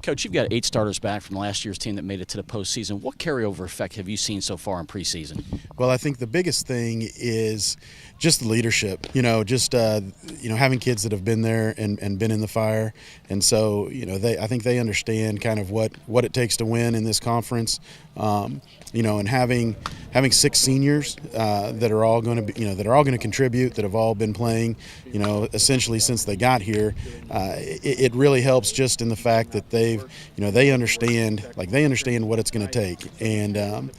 Coach, you've got 8 starters back from last year's team that made it to the postseason. What carryover effect have you seen so far in preseason? Well, I think the biggest thing is just the leadership. Just having kids that have been there and been in the fire, and so I think they understand kind of what it takes to win in this conference. And having 6 seniors that are all going to contribute, that have all been playing, essentially since they got here, it really helps just in the fact that they understand what it's going to take, and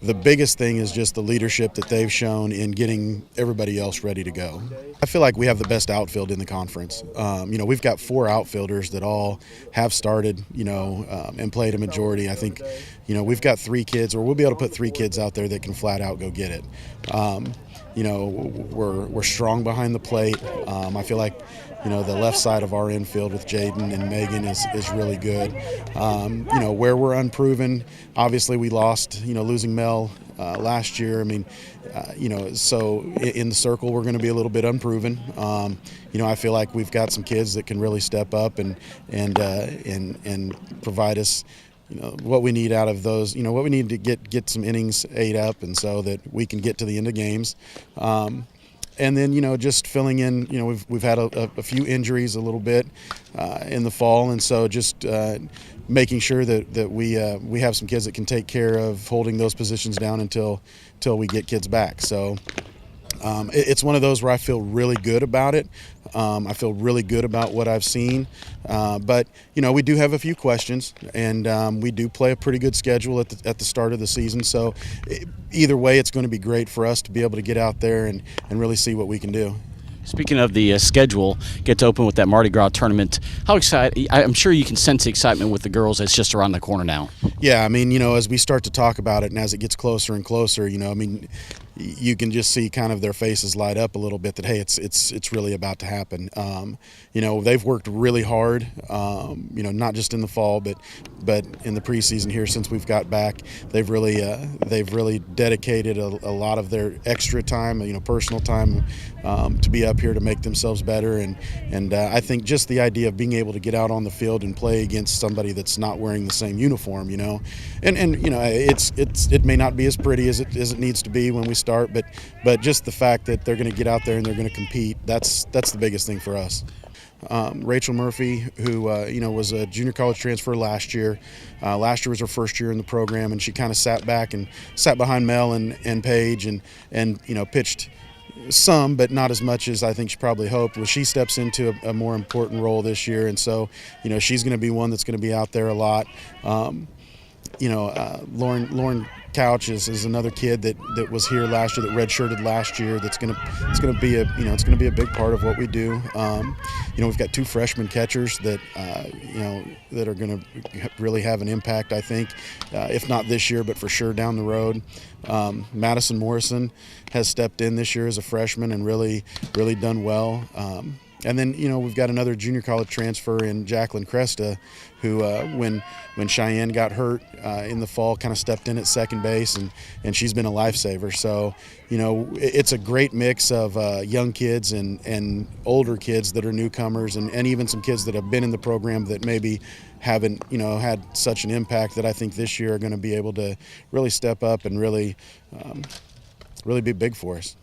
the biggest thing is just the leadership that they've shown in getting everybody else ready to go. I feel like we have the best outfield in the conference. We've got 4 outfielders that all have started, and played a majority. I think, we've got 3 kids, or we'll be able to put 3 kids out there that can flat out go get it. We're strong behind the plate. I feel like, the left side of our infield with Jaden and Megan is really good. Where we're unproven, obviously we lost, losing Mel last year. So in the circle we're going to be a little bit unproven. I feel like we've got some kids that can really step up and provide us what we need out of those, what we need to get some innings ate up, and so that we can get to the end of games. And then, just filling in, we've had a few injuries a little bit in the fall, and so just making sure that we have some kids that can take care of holding those positions down until we get kids back. So it's one of those where I feel really good about it. I feel really good about what I've seen. But, we do have a few questions, and we do play a pretty good schedule at the start of the season. So either way, it's going to be great for us to be able to get out there and really see what we can do. Speaking of the schedule, get to open with that Mardi Gras tournament. How excited? I'm sure you can sense the excitement with the girls. It's just around the corner now. Yeah, as we start to talk about it and as it gets closer and closer, you can just see kind of their faces light up a little bit that, hey, it's really about to happen. They've worked really hard, not just in the fall, but in the preseason here since we've got back. They've really dedicated a lot of their extra time, personal time, to be up here to make themselves better. And I think just the idea of being able to get out on the field and play against somebody that's not wearing the same uniform, and it may not be as pretty as it needs to be when we start, but just the fact that they're going to get out there and they're going to compete, that's the biggest thing for us. Rachel Murphy, who was a junior college transfer last year. Last year was her first year in the program, and she kind of sat behind Mel and Paige and pitched some, but not as much as I think she probably hoped. Well, she steps into a more important role this year, and so she's going to be one that's going to be out there a lot. Lauren Couch is another kid that was here last year, that redshirted last year. It's going to be a big part of what we do. We've got 2 freshman catchers that that are going to really have an impact, I think, if not this year, but for sure down the road. Madison Morrison has stepped in this year as a freshman and really done well. And then, we've got another junior college transfer in Jacqueline Cresta, who, when Cheyenne got hurt in the fall, kind of stepped in at second base, and she's been a lifesaver. So, it's a great mix of young kids and older kids that are newcomers, and even some kids that have been in the program that maybe haven't, had such an impact, that I think this year are going to be able to really step up and really be big for us.